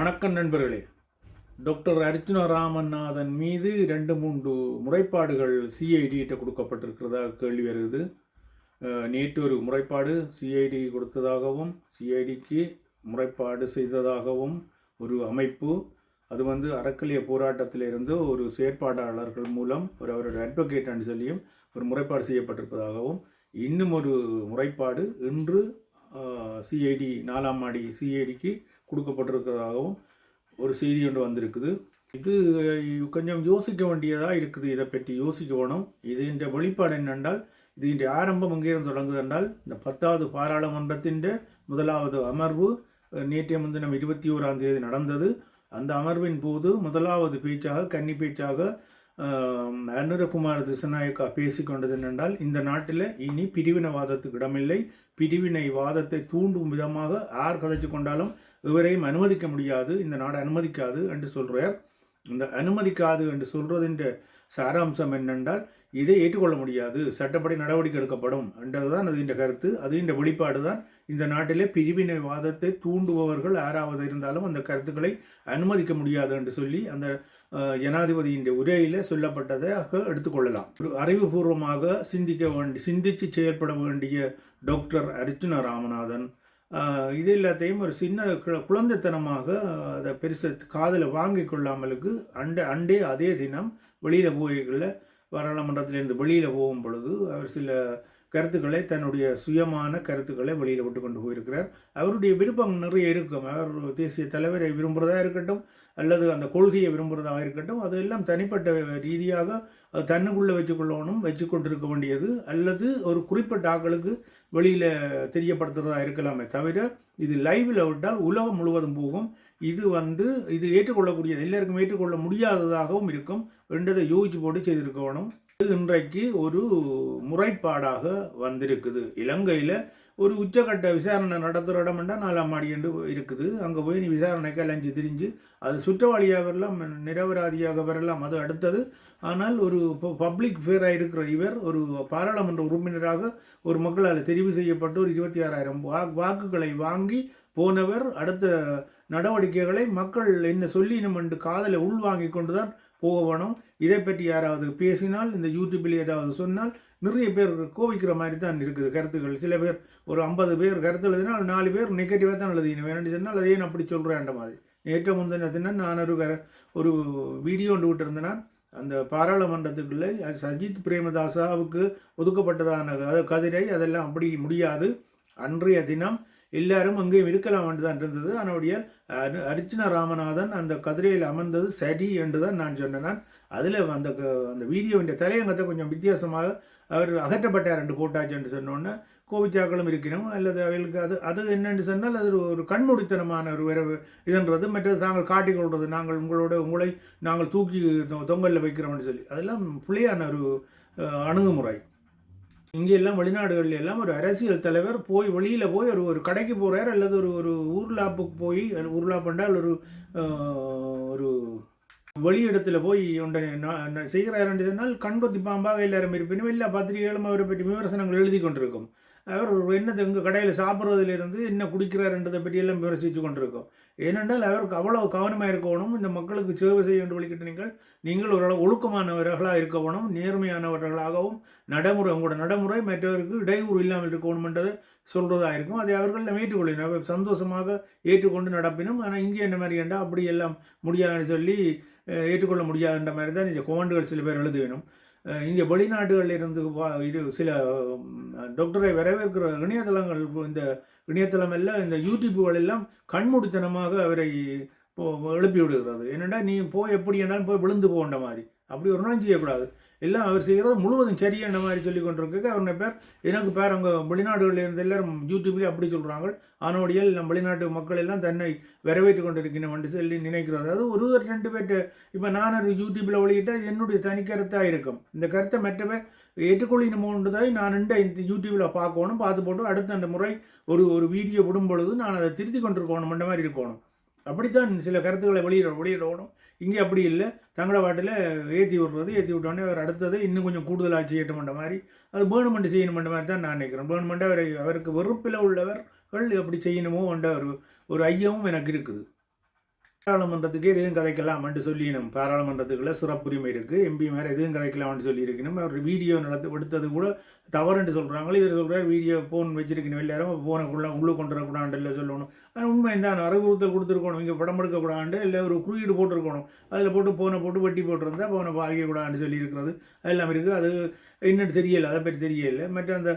வணக்கம் நண்பர்களே. டாக்டர் அர்ச்சுனா ராமநாதன் மீது 2-3 முறைப்பாடுகள் சிஐடிகிட்ட கொடுக்கப்பட்டிருக்கிறதாக கேள்வி வருது. நேற்று ஒரு முறைப்பாடு சிஐடி கொடுத்ததாகவும் சிஐடிக்கு முறைப்பாடு செய்ததாகவும் ஒரு அமைப்பு, அது அறக்கலிய போராட்டத்தில் இருந்து ஒரு செயற்பாட்டாளர்கள் மூலம் அவருடைய அட்வொகேட் சொல்லியும் ஒரு முறைப்பாடு செய்யப்பட்டிருப்பதாகவும், இன்னும் ஒரு முறைப்பாடு இன்று சிஐடி 4ஆம் மாடி சிஐடிக்கு கொடுக்கப்பட்டிருக்கிறதாகவும் ஒரு செய்தி ஒன்று வந்திருக்குது. இது கொஞ்சம் யோசிக்க வேண்டியதாக இருக்குது. இதை பற்றி யோசிக்க வேணும். இது இந்த வெளிப்பாடு என்னென்றால், இது இந்த ஆரம்பம் எங்கேருந்து தொடங்குது என்றால், இந்த 10வது பாராளுமன்றத்தின் முதலாவது அமர்வு நேற்றைய முன்தினம் 21ஆம் தேதி நடந்தது. அந்த அமர்வின் போது முதலாவது பேச்சாக கன்னி பேச்சாக அனுரகுமார் திசாநாயக்கா பேசிக்கொண்டது என்னென்றால், இந்த நாட்டில் இனி பிரிவினைவாதத்துக்கு இடமில்லை, பிரிவினைவாதத்தை தூண்டும் விதமாக யார் கதைச்சு கொண்டாலும் இவரையும் அனுமதிக்க முடியாது, இந்த நாடு அனுமதிக்காது என்று சொல்கிறார். இந்த அனுமதிக்காது என்று சொல்கிறதின் சாராம்சம் என்னென்றால், இதை ஏற்றுக்கொள்ள முடியாது, சட்டப்படி நடவடிக்கை எடுக்கப்படும் என்றதுதான் அது இந்த கருத்து. அது இந்த வெளிப்பாடு தான். இந்த நாட்டிலே பிரிவினைவாதத்தை தூண்டுபவர்கள் யாராவது இருந்தாலும் அந்த கருத்துக்களை அனுமதிக்க முடியாது என்று சொல்லி அந்த ஜனாதிபதியின் உரையில் சொல்லப்பட்டதாக எடுத்துக்கொள்ளலாம். ஒரு அறிவுபூர்வமாக சிந்தித்து செயல்பட வேண்டிய டாக்டர் அர்ச்சுனா ராமநாதன் இது எல்லாத்தையும் ஒரு சின்ன குழந்தைத்தனமாக அதை பெருசு காதில் வாங்கி கொள்ளாமலுக்கு அண்டே அதே தினம் வெளியில் போய்களில் பாராளுமன்றத்திலிருந்து வெளியில் போகும் பொழுது அவர் சில கருத்துக்களை, தன்னுடைய சுயமான கருத்துக்களை வெளியில் விட்டு கொண்டு போயிருக்கிறார். அவருடைய விருப்பம் நிறைய இருக்கும். அவர் தேசிய தலைவரை விரும்புகிறதா இருக்கட்டும், அல்லது அந்த கொள்கையை விரும்புகிறதாக இருக்கட்டும், அதெல்லாம் தனிப்பட்ட ரீதியாக அது தன்னுக்குள்ளே வச்சு கொண்டிருக்க வேண்டியது, அல்லது ஒரு குறிப்பிட்ட ஆட்களுக்கு வெளியில் தெரியப்படுத்துகிறதா இருக்கலாமே தவிர, இது லைவில் விட்டால் உலகம் முழுவதும் போகும். இது ஏற்றுக்கொள்ளக்கூடியது, எல்லாருக்கும் ஏற்றுக்கொள்ள முடியாததாகவும் இருக்கும் என்றதை யோசிச்சு போட்டு செய்திருக்கணும். இன்றைக்கு ஒரு முறைப்பாடாக வந்திருக்குது. இலங்கையில் ஒரு உச்சக்கட்ட விசாரணை நடத்துகிற இடம் என்றால் 4ஆம் மாடி என்று இருக்குது. அங்கே போய் நீ விசாரணைக்கு அலைஞ்சு திரிஞ்சு அது சுற்றவாளியாக வரலாம், நிரபராதியாக வரலாம், அது அடுத்தது. ஆனால் ஒரு பப்ளிக் ஃபேராக இருக்கிற இவர் ஒரு பாராளுமன்ற உறுப்பினராக ஒரு மக்களால் தெரிவு செய்யப்பட்டு ஒரு 26,000 வாக்குகளை வாங்கி போனவர் அடுத்த நடவடிக்கைகளை மக்கள் என்ன சொல்லினும் என்று காதலை உள்வாங்கி கொண்டு தான் போக வேணும். இதை பற்றி யாராவது பேசினால், இந்த யூடியூப்பில் ஏதாவது சொன்னால் நிறைய பேர் கோவிக்கிற மாதிரி தான் இருக்குது கருத்துக்கள். சில பேர் ஒரு 50 பேர் கருத்து எழுதினால் 4 பேர் நெகட்டிவாக தான் எழுதினேன். வேணும்னு சொன்னால் அதே நான் அப்படி சொல்கிறேன்ற மாதிரி. நேற்று முந்தினத்தினா நான் ஒரு வீடியோ ஒன்று விட்டுருந்தேன். அந்த பாராளுமன்றத்துக்குள்ளே சஜித் பிரேமதாசாவுக்கு ஒதுக்கப்பட்டதான கதிரை அதெல்லாம் அப்படி முடியாது. அன்றைய தினம் எல்லாரும் அங்கேயும் இருக்கலாம் என்று தான் இருந்தது. அதனுடைய அர்ச்சுனா ராமநாதன் அந்த கதிரையில் அமர்ந்தது சரி என்று தான் நான் சொன்னேன். அதில் அந்த வீடியோவின் தலையங்கத்தை கொஞ்சம் வித்தியாசமாக அவர் அகற்றப்பட்டார் என்று போட்டாச்சு என்று சொன்னோன்னே கோவிச்சாக்களும் இருக்கணும், அல்லது அவர்களுக்கு அது என்னென்று சொன்னால் அது ஒரு கண்மூடித்தனமான ஒரு விரவு இதன்றது. மற்றது தாங்கள் காட்டிக்கொள்வது, உங்களை நாங்கள் தூக்கி தொங்கலில் வைக்கிறோம்னு சொல்லி, அதெல்லாம் பிள்ளையான ஒரு அணுகுமுறை. இங்கே எல்லாம் வெளிநாடுகளில் எல்லாம் ஒரு அரசியல் தலைவர் வெளியில் போய் ஒரு கடைக்கு போகிறார், அல்லது ஒரு ஊர்லாப்புக்கு போய், ஊர்லாப் என்றால் ஒரு வெளியிடத்தில் போய் ஒன்றை செய்கிறார் என்று சொன்னால் கண்கொத்தி பாம்பாக எல்லாரும் இருப்பினும் எல்லா பத்திரிகைகளும் அவரை பற்றி விமர்சனங்கள் எழுதி கொண்டிருக்கும். அவர் என்னது எங்கள் கடையில் சாப்பிட்றதுலேருந்து என்ன குடிக்கிறார்ன்றதை பற்றியெல்லாம் விமர்சித்து கொண்டிருக்கோம். ஏனென்றால் அவருக்கு அவ்வளோ கவனமாக இருக்கணும். இந்த மக்களுக்கு சேவை செய்ய வேண்டும் வழிகிட்டு நீங்கள் ஓரளவு ஒழுக்கமானவர்களாக இருக்கணும், நேர்மையானவர்களாகவும் உங்களோட நடைமுறை மற்றவருக்கு இடையூறு இல்லாமல் இருக்கணும்ன்றதை சொல்கிறதா இருக்கும். அதை அவர்கள் ஏற்றுக்கொள்ளினோம், அவர் சந்தோஷமாக ஏற்றுக்கொண்டு நடப்பினும். ஆனால் இங்கே என்ன மாதிரி ஏண்டா அப்படி எல்லாம் முடியாதுன்னு சொல்லி ஏற்றுக்கொள்ள முடியாதுன்ற மாதிரி தான் இந்த கொமெண்டுகள் சில பேர் எழுதுவேணும். இங்கே வெளிநாடுகளில் இருந்து சில டாக்டரை வரவேற்கிற இணையதளங்கள், இந்த இணையதளம் எல்லாம் இந்த யூடியூப்புகள் எல்லாம் கண்மூடித்தனமாக அவரை எழுப்பி விடுகிறது. என்னென்னா நீ போய் எப்படி என்றாலும் போய் விழுந்து போகின்ற மாதிரி, அப்படி ஒரு நாள் செய்யக்கூடாது. எல்லாம் அவர் செய்கிறது முழுவதும் சரியான மாதிரி சொல்லி கொண்டிருக்க அவருடைய எனக்கு அவங்க வெளிநாடுகளில் இருந்து எல்லாரும் யூடியூப்லேயே அப்படி சொல்கிறாங்க. ஆனோடியால் நம் வெளிநாட்டு மக்கள் எல்லாம் தன்னை வரவேற்று கொண்டிருக்கணும் என்று சொல்லி நினைக்கிறது. அது ஒரு 2 பேர்ட்டு இப்போ நான் ஒரு யூடியூப்பில் வெளியிட்டால் என்னுடைய தனி கருத்தாக இருக்கும். இந்த கருத்தை மற்றவே ஏற்றுக்கொள்ளினமோன்றதை நான் இந்த யூடியூப்பில் பார்க்கணும், பார்த்து போட்டு அடுத்த அந்த முறை ஒரு வீடியோ விடும் பொழுது நான் அதை திருத்தி கொண்டிருக்கணும் என்ற மாதிரி இருக்கணும். அப்படித்தான் சில கருத்துக்களை வெளியிடணும். இங்கே அப்படி இல்லை, தங்களோட பாட்டில் ஏற்றி விட்டோடனே அவர் அடுத்தது இன்னும் கொஞ்சம் கூடுதலாக செய்யட்டும்ன்ற மாதிரி, அது வேணுமெண்ட் செய்யணுமென்ற மாதிரி தான் நான் நினைக்கிறேன். வேணுமெண்ட் அவருக்கு வெறுப்பில் உள்ளவர்கள் எப்படி செய்யணுமோ என்ற ஒரு ஐயமும் எனக்கு இருக்குது. பாராளுமன்றத்துக்கு எதுவும் கதைக்கலாம் என்று சொல்லினோம். பாராளுமன்றத்துக்குள்ள சிறப்புரிமை இருக்குது, எம்பி மேலே எதுவும் கதைக்கலாம்னு சொல்லியிருக்கணும். அவர் வீடியோ எடுத்தது கூட தவறுன்னு சொல்கிறாங்களே. இவர் சொல்கிறார் வீடியோ ஃபோன் வச்சிருக்கணும், எல்லாரும் ஃபோனை உள்ளே கொண்டு வரக்கூடாண்டு இல்லை சொல்லணும். அது உண்மை தான், அறிவுறுத்தல் கொடுத்துருக்கணும், இங்கே படம் எடுக்கக்கூடாண்டு இல்லை ஒரு குறியீடு போட்டிருக்கணும், அதில் போட்டு ஃபோனை போட்டு வெட்டி போட்டிருந்தா ஃபோனை வாங்கிக்கூடாதுன்னு சொல்லியிருக்கிறது அதெல்லாம் இருக்குது. அது இன்னும் தெரியலை, அதை பற்றி தெரியலை. மற்ற அந்த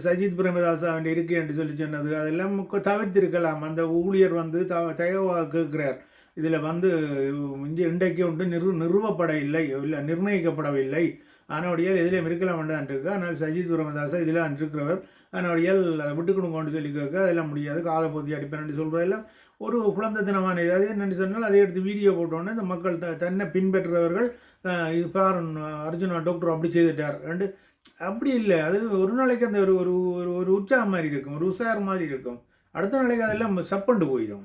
சஜித் பிரேமதாஸ் அவன் இருக்கே என்று சொல்லி சொன்னது அதெல்லாம் தவிர்த்திருக்கலாம். அந்த ஊழியர் வந்து தயவாக கேட்கிறார், இதில் வந்து இங்கே இன்றைக்கு ஒன்று நிறுவப்பட இல்லை நிர்ணயிக்கப்படவில்லை, ஆனோடியால் இதில் இருக்கலாம் வேண்டான் இருக்கு. ஆனால் சஜித் பிரேமதாசா இதில் இருக்கிறவர் ஆனோடியால் அதை விட்டு கொடுங்கன்னு சொல்லி கேட்க அதெல்லாம் முடியாது, காதை போத்தி அடிப்பேன் சொல்கிறதெல்லாம் ஒரு குழந்தைத்தனமான இதாவது என்னென்னு சொன்னால் அதை எடுத்து வீடியோ போட்டோன்னே இந்த மக்கள் தன்னை பின்பற்றுறவர்கள் இது பாருன் அர்ஜுனா டாக்டர் அப்படி செய்துட்டார் ரெண்டு அப்படி இல்லை. அது ஒரு நாளைக்கு அந்த ஒரு ஒரு ஒரு உற்சாகம் மாதிரி இருக்கும், ஒரு உஷார் மாதிரி இருக்கும். அடுத்த நாளைக்கு அதெல்லாம் சப்பண்டு போயிடும்.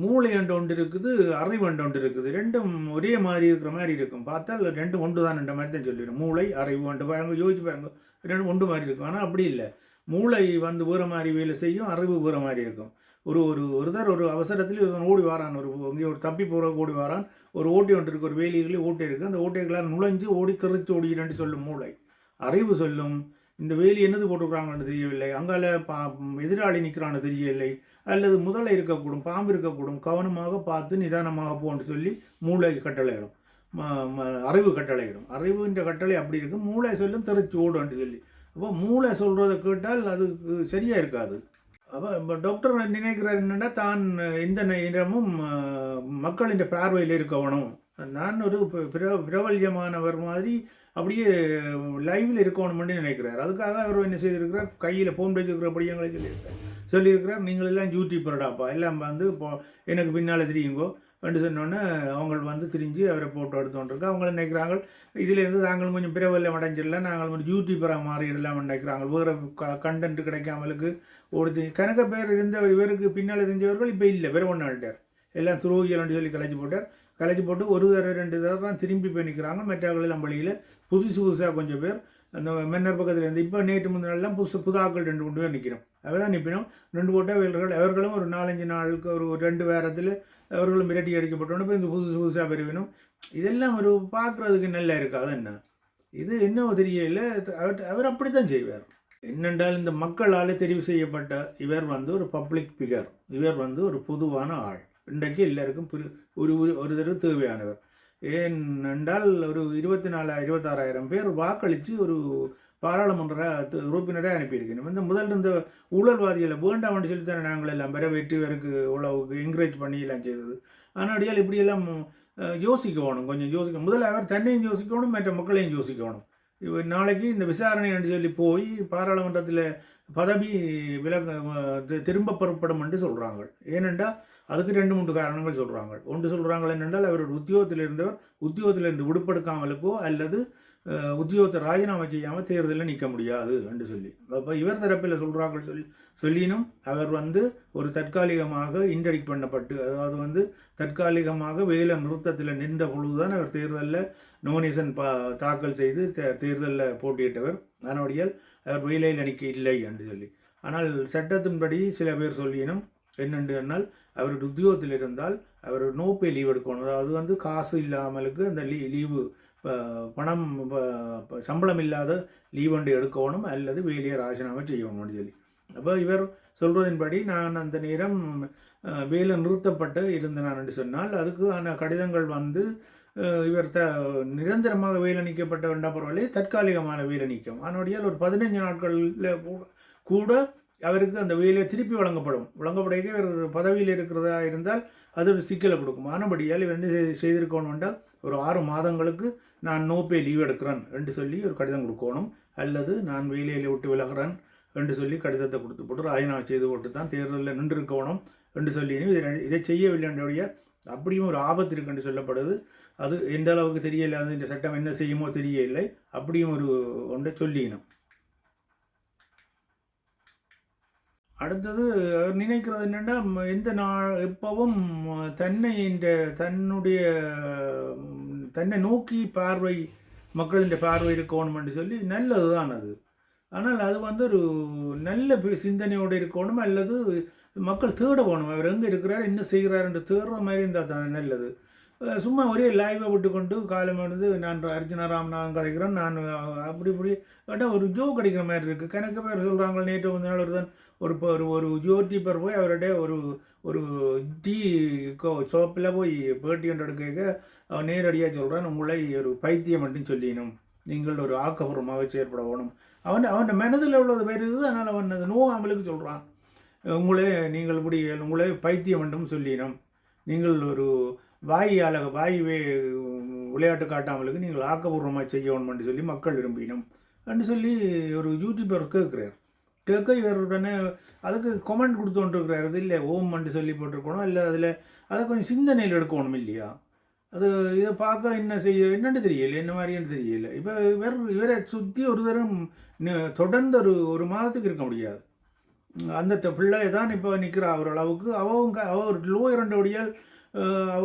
மூளை அண்டு ஒன்று இருக்குது, அறிவு அண்டு ஒன்று இருக்குது, ரெண்டும் ஒரே மாதிரி இருக்கிற மாதிரி இருக்கும். பார்த்தால் ரெண்டும் ஒன்று தான் என்ற மாதிரி தான் சொல்லிடும். மூளை அறிவு ஒன்று பாருங்க, யோசிச்சு பாருங்க, ரெண்டும் ஒன்று மாதிரி இருக்கும். ஆனால் அப்படி இல்லை, மூளை வந்து வேறு மாதிரி வேலை செய்யும், அறிவு வேறு மாதிரி இருக்கும். ஒருத்தர் ஒரு அவசரத்தில் ஓடி வாரான், இங்கே ஒரு தப்பி போகிற ஓடி வாரான், ஒரு ஓட்டை ஒன்று இருக்குது, ஒரு வேலிகளே ஓட்டை இருக்குது, அந்த ஓட்டைகளால் நுழைஞ்சு ஓடி தெரிச்சு ஓடிக்கிறேன்னு சொல்லும் மூளை. அறிவு சொல்லும் இந்த வேலி என்னது போட்டுக்கிறாங்கன்னு தெரியவில்லை, அங்கால எதிராளி நிற்கிறான்னு தெரியவில்லை, அல்லது முதல்ல இருக்கக்கூடும், பாம்பு இருக்கக்கூடும், கவனமாக பார்த்து நிதானமாக போன்னு சொல்லி மூளை கட்டளையிடும், அறிவு கட்டளையிடும். அறிவுன்ற கட்டளை அப்படி இருக்கும், மூளை சொல்லும் தெரிச்சு ஓடுன்னு சொல்லி. அப்போ மூளை சொல்கிறத கேட்டால் அதுக்கு சரியாக இருக்காது. அப்போ இப்போ டாக்டர் நினைக்கிறார் என்னென்னா தான் எந்த நேரமும் மக்களின் பார்வையில் இருக்கணும், நான் ஒரு பிரபல்யமானவர் மாதிரி அப்படியே லைவில் இருக்கணும்னு நினைக்கிறார். அதுக்காக அவர் என்ன செய்திருக்கிறார், கையில் ஃபோன் வச்சுருக்கிற படியங்களை சொல்லியிருக்கிறார் நீங்கள் எல்லாம் யூடியூப்பர்டாப்பா, எல்லாம் வந்து இப்போ எனக்கு பின்னால் தெரியுங்கோ என்று சொன்னோன்னே அவங்க வந்து திரிஞ்சு அவரை ஃபோட்டோ எடுத்துகிட்டு அவங்க நினைக்கிறாங்க இதிலேருந்து தாங்களும் கொஞ்சம் பிரபல்யம் அடைஞ்சிடலாம், நாங்கள் கொஞ்சம் யூடியூப்பராக மாறிடலாம் நினைக்கிறாங்க. வேறு கண்டென்ட் கிடைக்காமலுக்கு ஒரு கணக்க பேர் இருந்தவர் இவருக்கு பின்னால் தெரிஞ்சவர்கள் இப்போ இல்லை, வேறு ஒன்று ஆகிட்டார், எல்லாம் துரோகிகள் சொல்லி கலைச்சி போட்டு ஒரு தடவை 2 தடவை தான் திரும்பி போய் நிற்கிறாங்க. மற்றவர்கள் வழியில் புதுசாக கொஞ்சம் பேர் அந்த மன்னர் பக்கத்தில் இருந்து இப்போ நேற்று முந்தினாலாம் புதாக்கள் 2 பேர் நிற்கிறோம். அவை தான் நிற்பினோம் 2 போட்ட அவர்களும் ஒரு 4-5 நாளுக்கு ஒரு 2 வாரத்தில் அவர்களும் மிரட்டி அடிக்கப்பட்டோன்னு இப்போ இந்த புதுசாக பெருவினும் இதெல்லாம் ஒரு பார்க்குறதுக்கு நல்லா இருக்குது. அது என்ன இது என்னவோ தெரியல, அவர் அப்படி தான் செய்வார். என்னென்றால் இந்த மக்களால் தெரிவு செய்யப்பட்ட இவர் வந்து ஒரு பப்ளிக் ஃபிகர், இவர் வந்து ஒரு பொதுவான ஆள், இன்றைக்கு எல்லாருக்கும் ஒரு தடவை தேவையானவர். ஏனென்றால் ஒரு 24,000-26,000 பேர் வாக்களித்து ஒரு பாராளுமன்ற உறுப்பினரை அனுப்பியிருக்கணும். இந்த முதல் இந்த ஊழல்வாதிகளை வேண்டாம்னு சொல்லித்தானே நாங்கள் எல்லாம் வரவேற்று இவருக்கு உழவுக்கு என்கரேஜ் பண்ணி எல்லாம் செய்தது. ஆனால் இப்படியெல்லாம் யோசிக்கணும், கொஞ்சம் யோசிக்கணும். முதல்ல அவர் தன்னையும் யோசிக்கணும், மற்ற மக்களையும் யோசிக்கணும். நாளைக்கு இந்த விசாரணை என்று சொல்லி போய் பாராளுமன்றத்தில் பதவி திரும்ப பெறப்படும் என்று சொல்கிறாங்க. ஏனென்றால் அதுக்கு 2-3 காரணங்கள் சொல்கிறாங்க. ஒன்று சொல்கிறாங்க என்னென்றால் அவரோட உத்தியோகத்தில் இருந்தவர் உத்தியோகத்திலிருந்து விடுபடுக்காமலுக்கோ அல்லது உத்தியோகத்தை ராஜினாமா செய்யாமல் தேர்தலில் நிற்க முடியாது என்று சொல்லி. அப்போ இவர் தரப்பில் சொல்கிறாங்க சொல்லினும் அவர் வந்து ஒரு தற்காலிகமாக இன்டெடிக்ட் பண்ணப்பட்டு, அதாவது வந்து தற்காலிகமாக வேலை நிறுத்தத்தில் நின்ற பொழுதுதான் அவர் தேர்தலில் நோமினேஷன் தாக்கல் செய்து தேர்தலில் போட்டியிட்டவர். அதனுடையால் அவர் வேலையில் நிற்க இல்லை என்று சொல்லி. ஆனால் சட்டத்தின்படி சில பேர் சொல்லினும் என்னென்று சொன்னால் அவருடைய உத்தியோகத்தில் இருந்தால் அவர் நோப்பே லீவ் எடுக்கணும், அதாவது வந்து காசு இல்லாமலுக்கு அந்த லீவு பணம் சம்பளம் இல்லாத லீவ் ஒன்று எடுக்கணும் அல்லது வேலையை ராஜினாமா செய்யணும்னு சொல்லி. அப்போ இவர் சொல்கிறதின்படி நான் அந்த நேரம் வேலை நிறுத்தப்பட்டு இருந்தேன் என்று சொன்னால் அதுக்கு கடிதங்கள் வந்து இவர் நிரந்தரமாக வேலை நீக்கப்பட்ட வேண்டாம் பரவாயில்லை, தற்காலிகமான வேலை நீக்கம். அதனுடைய ஒரு 15 நாட்களில் கூட அவருக்கு அந்த வேலையை திருப்பி வழங்கப்படைக்க இவர் பதவியில் இருக்கிறதா இருந்தால் அது ஒரு சிக்கலை கொடுக்கும். ஆனபடியால் இவர் என்ன செய்திருக்கணும் என்றால் ஒரு 6 மாதங்களுக்கு நான் நோப்பே லீவ் எடுக்கிறேன் என்று சொல்லி ஒரு கடிதம் கொடுக்கணும், அல்லது நான் வேலையில் விட்டு விலகிறேன் என்று சொல்லி கடிதத்தை கொடுத்து போட்டு ராஜினாமா செய்து போட்டு தான் தேர்தலில் நின்றிருக்கணும் என்று சொல்லி இதை செய்யவில்லை என்றுடைய அப்படியும் ஒரு ஆபத்து இருக்கு என்று சொல்லப்படுது. அது எந்த அளவுக்கு தெரியலை, அது இந்த சட்டம் என்ன செய்யுமோ தெரியவில்லை, அப்படியும் ஒரு ஒன்றை சொல்லினோம். அடுத்தது அவர் நினைக்கிறது என்னென்னா எந்த எப்பவும் தன்னை நோக்கி பார்வை மக்களின் பார்வை இருக்கணும் என்று சொல்லி நல்லது தான் அது. ஆனால் அது வந்து ஒரு நல்ல சிந்தனையோடு இருக்கணும், அல்லது மக்கள் தேட போகணும். அவர் எங்கே இருக்கிறார், என்ன செய்கிறார் என்று தேடுற மாதிரி இருந்தால் தான் நல்லது. சும்மா ஒரே லைவை விட்டுக்கொண்டு காலம் வந்து நான் அர்ச்சனா ராமநாதன் கதைக்கிறேன் நான் அப்படி இப்படி கேட்டால் ஒரு ஜோ கிடைக்கிற மாதிரி இருக்குது. கணக்கு பேர் சொல்கிறாங்க. நேற்று கொஞ்ச நாள் தான் ஒரு ஒரு யூடியூபர் போய் அவர்கிட்ட ஒரு ஒரு டீ ஷாப்பில் போய் பேட்டி ஒன்று எடுக்க அவன் நேரடியாக சொல்கிறான், உங்களை ஒரு பைத்தியம் மட்டும் சொல்லிடணும், நீங்கள் ஒரு ஆக்கப்பூர்வமாக செயற்பட வேணும். அவன் மனதில் உள்ளது வருது. அதனால் அவன் அது நோவாமலுக்கு சொல்கிறான், நீங்கள் இப்படி உங்களை பைத்தியம் மட்டும் சொல்லிடணும், நீங்கள் ஒரு வாய் விளையாட்டு காட்டாமலுக்கு நீங்கள் ஆக்கப்பூர்வமாக செய்யணும்னு சொல்லி மக்கள் விரும்பினோம் என்று சொல்லி ஒரு யூடியூபர் கேட்குறார். கேட்க இவர் உடனே அதுக்கு கமெண்ட் கொடுத்துட்டுருக்கிறார். அது இல்லை ஓம்ன்ட்டு சொல்லி போட்டிருக்கணும், இல்லை அதில் அதை கொஞ்சம் சிந்தனையில் எடுக்கணும் இல்லையா? அது இதை பார்க்க என்ன செய்ய என்னென்னு தெரியல, என்ன மாதிரின்னு தெரியல. இப்போ இவரை சுற்றி ஒரு தரம் தொடர்ந்து ஒரு மாதத்துக்கு இருக்க முடியாது. அந்த பிள்ளை தான் இப்போ நிற்கிறா ஓரளவுக்கு. அவ ஒரு லோ 2 ஒடியால்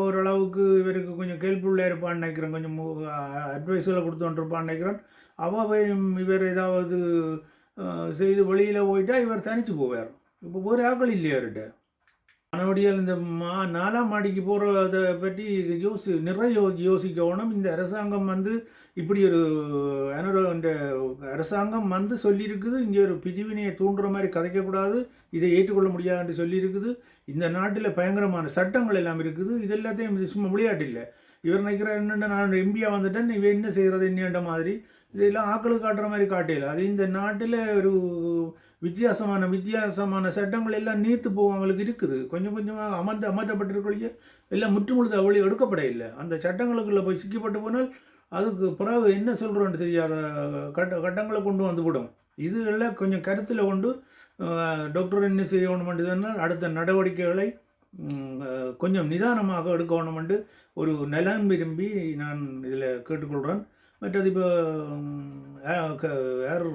ஓரளவுக்கு இவருக்கு கொஞ்சம் கேள்வியுள்ளே இருப்பான்னு நினைக்கிறேன், கொஞ்சம் அட்வைஸில் கொடுத்துட்டுருப்பான்னு நினைக்கிறேன். இவர் ஏதாவது செய்து வெளியில் போயிட்டா இவர் தனித்து போவார். இப்போ ஒரு ஆக்கள் இல்லையா அவர்கிட்ட. மறுபடியும் இந்த 4ஆம் மாடிக்கு போகிறத பற்றி நிறைய யோசிக்கணும். இந்த அரசாங்கம் வந்து இப்படி ஒரு இந்த அரசாங்கம் வந்து சொல்லியிருக்குது, இங்கே ஒரு பிரிவினையை தூண்டுற மாதிரி கதைக்கக்கூடாது, இதை ஏற்றுக்கொள்ள முடியாதுன்னு சொல்லியிருக்குது. இந்த நாட்டில் பயங்கரமான சட்டங்கள் எல்லாம் இருக்குது. இது எல்லாத்தையும் சும்மா விளையாட்டு இல்லை. இவர் நினைக்கிறார் என்னென்ன நான் எம்பியாக வந்துட்டேன், இவன் என்ன செய்கிறது என்னன்ற மாதிரி இதெல்லாம் ஆக்களுக்கு காட்டுற மாதிரி காட்டையில். அது இந்த நாட்டில் ஒரு வித்தியாசமான சட்டங்கள் எல்லாம் நீர்த்து போகாமலுக்கு இருக்குது. கொஞ்சம் கொஞ்சமாக அமர்த்தப்பட்டிருக்கொழிய எல்லாம் முற்றுமுழுத அவளி எடுக்கப்பட இல்லை. அந்த சட்டங்களுக்குள்ளே போய் சிக்கப்பட்டு போனால் அதுக்கு பிறகு என்ன சொல்கிறோன்னு தெரியாத கட்டங்களை கொண்டு வந்துவிடும். இது எல்லாம் கொஞ்சம் கருத்தில் கொண்டு டாக்டர் என்ன செய்யணுமென்று சொன்னால் அடுத்த நடவடிக்கைகளை கொஞ்சம் நிதானமாக எடுக்கணுமென்று ஒரு நலம் விரும்பி நான் இதில் கேட்டுக்கொள்கிறேன். மற்றது இப்போ யார்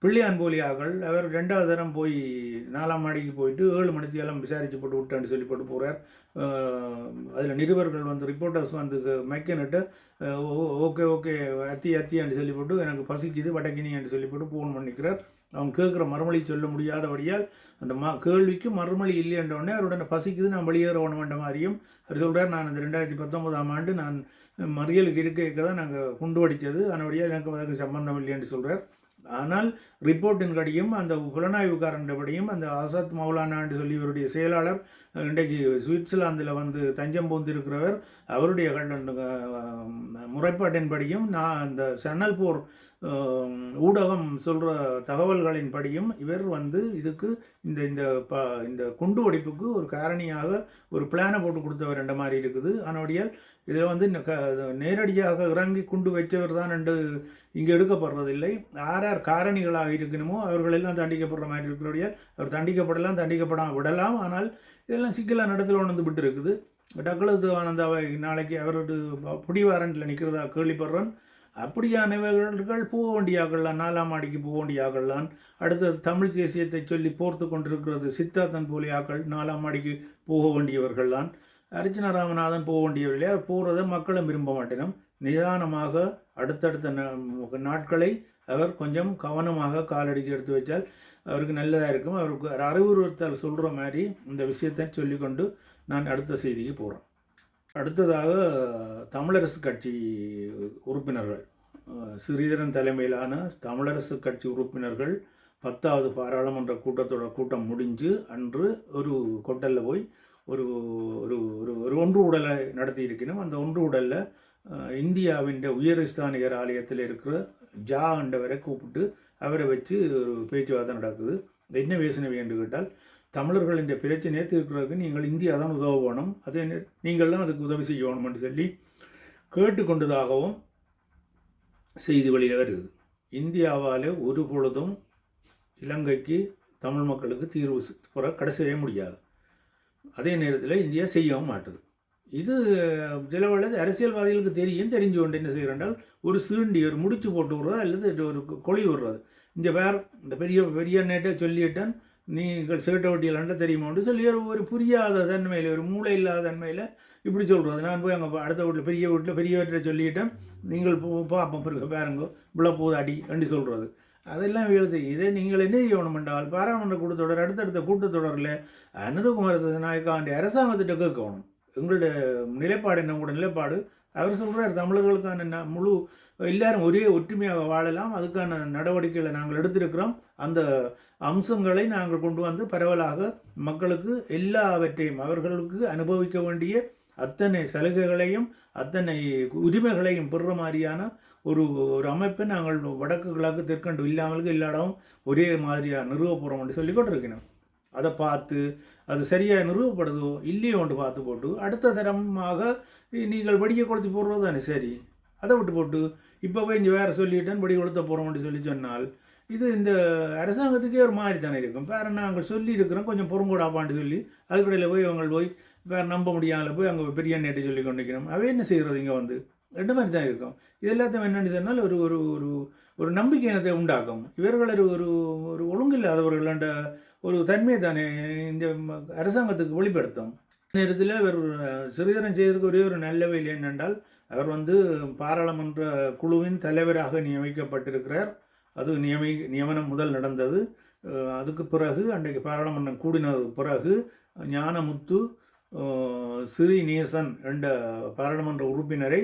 பிள்ளையான் போலியாக்கள் அவர் 2வது தரம் போய் 4ஆம் மாடிக்கு போயிட்டு 7 மணிக்கு எல்லாம் விசாரித்து போட்டு விட்டான்னு சொல்லி போட்டு போகிறார். அதில் நிருபர்கள் வந்து ரிப்போர்ட்டர்ஸ் வந்து மைக்கனிட்டு ஓகே அத்தின்னு சொல்லி போட்டு எனக்கு பசிக்குது வடக்கினின்னு சொல்லி போட்டு ஃபோன் பண்ணிக்கிறார். அவன் கேட்குற மறுமொழி சொல்ல முடியாதபடியால் அந்த கேள்விக்கு மறுமொழி இல்லைன்றோடனே அவருடனே பசிக்குது நான் வெளியேறணுமென்ற மாதிரியும் அவர் சொல்கிறார். நான் இந்த 2019ஆம் ஆண்டு நான் மறியலுக்கு இருக்க தான் நாங்கள் குண்டு வடித்தது, அதனுடைய எனக்கு அதுக்கு சம்பந்தம் இல்லைன்னு சொல்கிறார். ஆனால் ரிப்போர்ட்டின் படியும் அந்த புலனாய்வுக்காரன்படியும் அந்த ஆசாத் மௌலானான்னு சொல்லி இவருடைய செயலாளர் இன்றைக்கு சுவிட்சர்லாந்தில் வந்து தஞ்சம் பூந்திருக்கிறவர் அவருடைய முறைப்பாட்டின்படியும் நான் அந்த சன்னல் போர் ஊடகம் சொல்கிற தகவல்களின் படியும் இவர் வந்து இதுக்கு இந்த குண்டு வெடிப்புக்கு ஒரு காரணியாக ஒரு பிளானை போட்டு கொடுத்தவர் என்ற மாதிரி இருக்குது. அதனுடைய இதில் வந்து நேரடியாக இறங்கி குண்டு வச்சவர் தான் என்று இங்கே எடுக்கப்படுறதில்லை. யார் காரணிகளாக இருக்கணுமோ அவர்களெல்லாம் தண்டிக்கப்படுற மாதிரி இருக்கிறோடைய அவர் தண்டிக்கப்படாமல் விடலாம். ஆனால் இதெல்லாம் சிக்கலான இடத்துல ஒன்று விட்டு இருக்குது. டக்ளஸ் ஆனந்தாவை நாளைக்கு அவரோட புடிவாரண்டில் நிற்கிறதா கேள்விப்படுறேன். அப்படியானவர்கள் போக வேண்டியாகலாம், 4ஆம் மாடிக்கு போக வேண்டியாகலாம். அடுத்தது தமிழ் தேசியத்தை சொல்லி போர்த்து கொண்டிருக்கிறது சித்தார்த்தன் போலியாக்கள் 4ஆம் மாடிக்கு போக வேண்டியவர்கள் தான். அர்ச்சனா ராமநாதன் போக வேண்டியவர்களே அவர் போகிறத மக்களும் விரும்ப மாட்டேனும். நிதானமாக அடுத்தடுத்த நாட்களை அவர் கொஞ்சம் கவனமாக காலடிக்கு எடுத்து வச்சால் அவருக்கு நல்லதாக இருக்கும். அவருக்கு அறிவுறுத்தல் சொல்கிற மாதிரி இந்த விஷயத்தை சொல்லிக்கொண்டு நான் அடுத்த செய்திக்கு போகிறேன். அடுத்ததாக தமிழரசு கட்சி உறுப்பினர்கள் ஸ்ரீதரன் தலைமையிலான தமிழரசு கட்சி உறுப்பினர்கள் 10வது பாராளுமன்ற கூட்டம் முடிஞ்சு அன்று ஒரு கொட்டலில் போய் ஒரு ஒரு ஒரு ஒன்று உடலை நடத்தி இருக்கணும். அந்த ஒன்று உடலில் இந்தியாவின் உயர்ஸ்தானிகர் ஆலயத்தில் இருக்கிற ஜா என்றவரை கூப்பிட்டு அவரை வச்சு ஒரு பேச்சுவார்த்தை நடக்குது. என்ன பேசின வேண்டும் கேட்டால் தமிழர்களின் பிரச்சனையை தீர்க்கிறதுக்கு நீங்கள் இந்தியா தான் உதவணும், அதே நீங்கள் தான் அதுக்கு உதவி செய்யணும்னு சொல்லி கேட்டுக்கொண்டதாகவும் செய்தி வெளியில் வருது. இந்தியாவால் ஒரு பொழுதும் இலங்கைக்கு தமிழ் மக்களுக்கு தீர்வு கடை செய்ய முடியாது. அதே நேரத்தில் இந்தியா செய்யவும் மாட்டுது. இது சில வேளை அரசியல்வாதிகளுக்கு தெரிஞ்சு கொண்டு என்ன செய்கிறால் ஒரு சீண்டி ஒரு முடிச்சு போட்டு விடுறது அல்லது ஒரு கொழி விடுறது. இந்த இந்த பெரிய நேட்டை சொல்லிட்டான் நீங்கள் சேட்டை ஒட்டியலான்ட்டு தெரியுமான்னு சொல்லி ஒரு புரியாத தன்மையில் ஒரு மூளை இல்லாத தன்மையில் இப்படி சொல்கிறது. நான் போய் அங்கே அடுத்த வீட்டில் பெரியவற்றை சொல்லிட்டேன், நீங்கள் பார்ப்போம் பிறகு பாருங்க இவ்வளோ போது அடி அப்படி சொல்கிறது. அதெல்லாம் எழுது இதை நீங்கள் என்ன செய்யணும் என்றால் பாராளுமன்ற கூட்டத்தொடர் அடுத்தடுத்த கூட்டத்தொடரில் அனுரகுமார நாயக்காண்டி அரசாங்கத்திட்ட கேட்கணும் எங்களுடைய நிலைப்பாடு என்ன உங்களோட நிலைப்பாடு. அவர் சொல்கிறார் தமிழர்களுக்கான முழு எல்லாரும் ஒரே ஒற்றுமையாக வாழலாம், அதுக்கான நடவடிக்கைகளை நாங்கள் எடுத்திருக்கிறோம், அந்த அம்சங்களை நாங்கள் கொண்டு வந்து பரவலாக மக்களுக்கு எல்லாவற்றையும் அவர்களுக்கு அனுபவிக்க வேண்டிய அத்தனை சலுகைகளையும் அத்தனை உரிமைகளையும் பெறுற மாதிரியான ஒரு ஒரு அமைப்பை நாங்கள் வடக்கு கிழக்கு தெற்கண்டு இல்லாமலுக்கு எல்லா இடமும் ஒரே மாதிரியாக நிறுவ போகிறோம் என்று சொல்லி கொண்டிருக்கணும். அதை பார்த்து அது சரியாக நிறுவப்படுதோ இல்லையோ ஒன்று பார்த்து போட்டு அடுத்த தரமாக நீங்கள் வெடிக்க கொளுத்தி போடுறது தானே சரி. அதை விட்டு போட்டு இப்போ போய் இங்கே வேறு சொல்லிட்டேன் வெடி கொளுத்த போகிறோம்னு சொல்லி சொன்னால் இது இந்த அரசாங்கத்துக்கே ஒரு மாதிரி தானே இருக்கும். வேறு நாங்கள் சொல்லியிருக்கிறோம் கொஞ்சம் பொறுங்கூடாப்பான்னு சொல்லி அதுக்கடையில் போய் அவங்க போய் வேறு நம்ப முடியாமல் போய் அங்கே பெரிய நேட்டு சொல்லி கொண்டிருக்கிறோம். அவை என்ன செய்கிறது இங்கே வந்து ரெண்டு மாதிரி தான் இருக்கும். இது எல்லாத்தையும் என்னென்னு சொன்னால் ஒரு ஒரு ஒரு ஒரு நம்பிக்கை இனத்தை உண்டாக்கும். இவர்கள் ஒரு ஒரு ஒழுங்கில்லாதவர்கள்ன்ற ஒரு தன்மையை தானே இந்த அரசாங்கத்துக்கு வெளிப்படுத்தும். நேரத்தில் இவர் சிறிதரம் செய்ததுக்கு ஒரே ஒரு நல்ல வேலை என்னென்றால் அவர் வந்து பாராளுமன்ற குழுவின் தலைவராக நியமிக்கப்பட்டிருக்கிறார். அது நியமனம் முதல் நடந்தது. அதுக்கு பிறகு அன்றைக்கு பாராளுமன்றம் கூடினது பிறகு ஞானமுத்து ஸ்ரீநேசன் என்ற பாராளுமன்ற உறுப்பினரை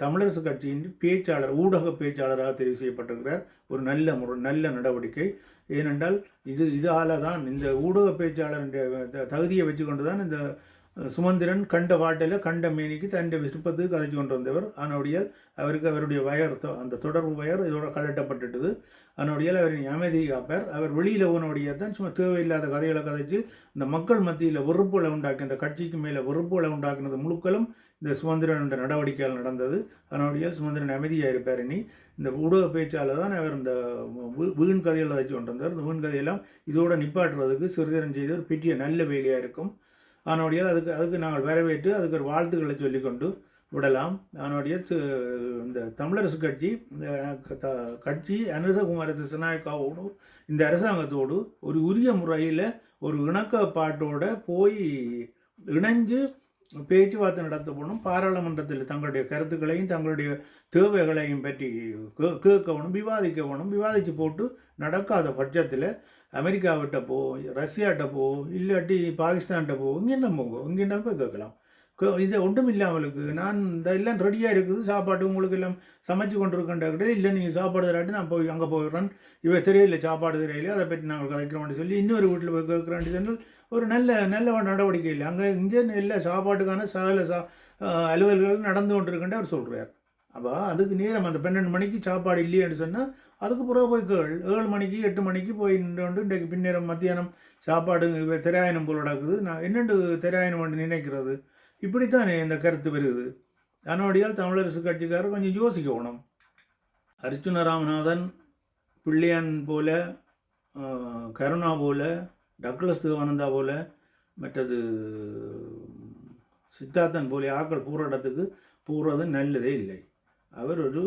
தமிழரசு கட்சியின் பேச்சாளர் ஊடக பேச்சாளராக தெரிவு செய்யப்பட்டிருக்கிறார். ஒரு நல்ல நடவடிக்கை. ஏனென்றால் இதால் தான் இந்த ஊடக பேச்சாளர் தகுதியை வச்சு கொண்டு தான் இந்த சுமந்திரன் கண்ட பாட்டில் கண்ட மேனிக்கு தன் விருப்பத்துக்கு கதைச்சு கொண்டு வந்தவர். அதனுடையால் அவருக்கு அவருடைய வயர் அந்த தொடர்பு வயர் இதோட கலட்டப்பட்டுட்டது. அதனுடையால் அவரின் அமைதி காப்பார். அவர் வெளியில் போனோடைய தான் சும்மா தேவையில்லாத கதைகளை கதைச்சு இந்த மக்கள் மத்தியில் வெறுப்புகளை உண்டாக்கி அந்த கட்சிக்கு மேலே வெறுப்புகளை உண்டாக்குனது முழுக்களும் இந்த சுமந்திரன் என்ற நடவடிக்கையால் நடந்தது. அதனுடையால் சுமந்திரன் அமைதியாக இருப்பார். இனி இந்த ஊடக பேச்சால் தான் அவர் இந்த வீண் கதைகளை கதைச்சு கொண்டு வந்தார். இந்த வீண் கதையெல்லாம் இதோடு நிப்பாட்டுறதுக்கு சிறிதரன் செய்த ஒரு பெரிய நல்ல வேலையாக இருக்கும். அதனுடையால் அதுக்கு நாங்கள் வரவேற்று அதுக்கு ஒரு வாழ்த்துக்களை சொல்லிக்கொண்டு விடலாம். அதனுடைய இந்த தமிழரசு கட்சி கட்சி அனுரகுமார திசாநாயக்காவோடு இந்த அரசாங்கத்தோடு ஒரு உரிய முறையில் ஒரு இணக்கப்பாட்டோடு போய் இணைஞ்சு பேச்சுவார்த்தை நடத்த போகணும். பாராளுமன்றத்தில் தங்களுடைய கருத்துக்களையும் தங்களுடைய தேவைகளையும் பற்றி கேட்கணும், விவாதிச்சு போட்டு நடக்காத பட்சத்தில் அமெரிக்காவிட்ட போ, ரஷ்யாட்ட போ, இல்லாட்டி பாகிஸ்தான்கிட்ட போ, இங்கேன்னா போங்க, இங்கேன்னா போய் கேட்கலாம். இது ஒன்றும் இல்லாமலுக்கு நான் இந்த எல்லாம் ரெடியாக இருக்குது சாப்பாடு உங்களுக்கு எல்லாம் சமைச்சு கொண்டு இருக்கின்ற இல்லை நீங்கள் சாப்பாடு தராட்டி நான் போய் அங்கே போயிடுறேன், இவ தெரியல சாப்பாடு தெரியல அதை பற்றி நாங்கள் கதைக்கிறோம்னு சொல்லி இன்னொரு வீட்டில் போய் கேட்குறேன்னு சொன்னால் ஒரு நல்ல நடவடிக்கை இல்லை. அங்கே இங்கே எல்லா சாப்பாட்டுக்கான சகல அலுவல்கள் நடந்து கொண்டிருக்கின்ற அவர் சொல்கிறார். அப்போ அதுக்கு நேரம் அந்த 12 மணிக்கு சாப்பாடு இல்லையான்னு சொன்னால் அதுக்கு பிறகு போய் 7 மணிக்கு 8 மணிக்கு போய் நின்று இன்றைக்கு பின்னேரம் மத்தியானம் சாப்பாடு திராயணம் போல் நடக்குது. நான் என்னென்று திராயணம் நினைக்கிறது இப்படித்தானே இந்த கருத்து வருது. அதனுடையால் தமிழரசு கட்சிக்காரர் கொஞ்சம் யோசிக்கணும். அர்ச்சுன ராமநாதன் பிள்ளையான் போல, கருணா போல, டக்ளஸ் தேவானந்தா போல, மற்றது சித்தார்த்தன் போல ஆக்கள் போகிற இடத்துக்கு போகிறது நல்லதே இல்லை. அவர் ஒரு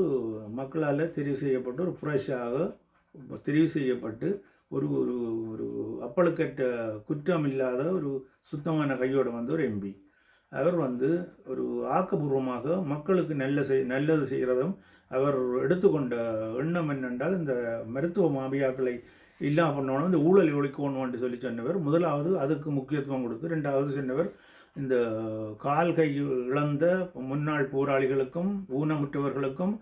மக்களால் தெரிவு செய்யப்பட்டு ஒரு புரட்சியாக தெரிவு செய்யப்பட்டு ஒரு ஒரு ஒரு அப்பழுக்கற்ற குற்றம் இல்லாத ஒரு சுத்தமான கையோடு வந்த ஒரு எம்பி. அவர் ஒரு ஆக்கப்பூர்வமாக மக்களுக்கு நல்லது செய்கிறதும் அவர் எடுத்துக்கொண்ட எண்ணம் என்னென்றால் இந்த மருத்துவ மாபியாக்களை இல்லாமல் பண்ணணும், இந்த ஊழலை ஒழிக்கணும்னு சொல்லி சொன்னவர். முதலாவது அதுக்கு முக்கியத்துவம் கொடுத்து, ரெண்டாவது சொன்னவர் இந்த கால் கை இழந்த முன்னாள் போராளிகளுக்கும் ஊனமுற்றவர்களுக்கும்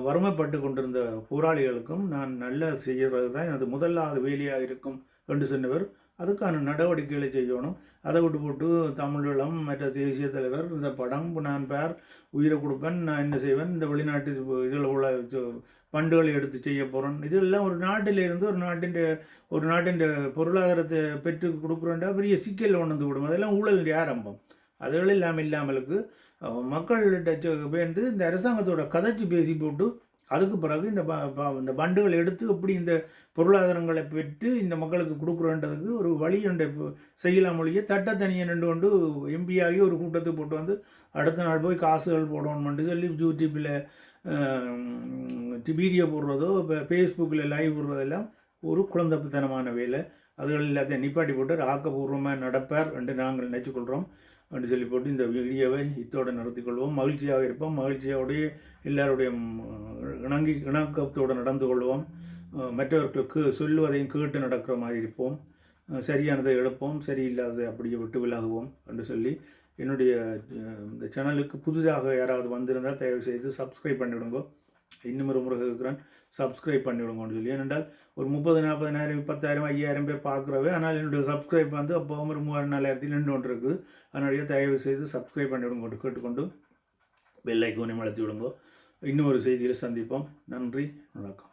வறுமைப்பட்டு கொண்டிருந்த போராளிகளுக்கும் நான் நல்ல செய்கிறது தான் எனது முதலாவது வேலையாக இருக்கும் என்று சொன்னவர். அதுக்கான நடவடிக்கைகளை செய்யணும். அதை விட்டு போட்டு தமிழீழம் மற்ற தேசிய தலைவர் இந்த படம் நான் பேர் உயிரை கொடுப்பேன், நான் என்ன செய்வேன், இந்த வெளிநாட்டு இதில் உள்ள பண்டுகளை எடுத்து செய்ய போகிறேன், இதெல்லாம் ஒரு நாட்டிலிருந்து ஒரு நாட்டின் பொருளாதாரத்தை பெற்று கொடுக்குறோண்டா பெரிய சிக்கல் உணர்ந்து விடும். அதெல்லாம் ஊழலுடைய ஆரம்பம். அதுகள் இல்லாமலுக்கு மக்கள்கிட்ட பேர்ந்து இந்த அரசாங்கத்தோட கதைச்சி பேசி போட்டு அதுக்கு பிறகு இந்த பண்டுகளை எடுத்து எப்படி இந்த பொருளாதாரங்களை பெற்று இந்த மக்களுக்கு கொடுக்குறோன்றதுக்கு ஒரு வழி ஒன்றை செய்யலாம். மொழியை தனியை நின்று கொண்டு எம்பியாகி ஒரு கூட்டத்துக்கு போட்டு வந்து அடுத்த நாள் போய் காசுகள் போடணும்னு சொல்லி யூடியூப்பில் வீடியோ போடுறதோ இப்போ ஃபேஸ்புக்கில் லைவ் போடுறதெல்லாம் ஒரு குழந்தைத்தனமான வேலை. அதுகள் எல்லாத்தையும் நிப்பாட்டி போட்டு ஆக்கப்பூர்வமாக நடப்பார் என்று நாங்கள் நினைச்சுக்கொள்கிறோம் என்று சொல்லி போட்டு இந்த வீடியோவை இத்தோடு நடத்திக்கொள்வோம். மகிழ்ச்சியாக இருப்போம். மகிழ்ச்சியோடைய எல்லாருடைய இணக்கத்தோடு நடந்து கொள்வோம். மற்றவர்களுக்கு சொல்லுவதையும் கேட்டு நடக்கிற மாதிரி இருப்போம். சரியானதை எடுப்போம், சரியில்லாததை அப்படியே விட்டு விலகுவோம் என்று சொல்லி என்னுடைய இந்த சேனலுக்கு புதிதாக யாராவது வந்திருந்தால் தயவு செய்து சப்ஸ்கிரைப் பண்ணிவிடுங்க. இன்னும் ஒரு முறை இருக்கிறேன், சப்ஸ்கிரைப் பண்ணிவிடுங்கன்னு சொல்லி. ஏனென்றால் ஒரு 30,000, 40,000, 10,000, 5,000 பேர் பார்க்குறவே, ஆனால் என்னுடைய சப்ஸ்கிரைப் வந்து அப்போ ஒரு 3,000, 4,000 நின்று கொண்டு இருக்குது. அதனுடைய தயவு செய்து சப்ஸ்கிரைப் பண்ணிவிடுங்க கேட்டுக்கொண்டு பெல் ஐக்கானை அழுத்தி விடுங்க. இன்னும் ஒரு செய்தியில் சந்திப்போம். நன்றி, வணக்கம்.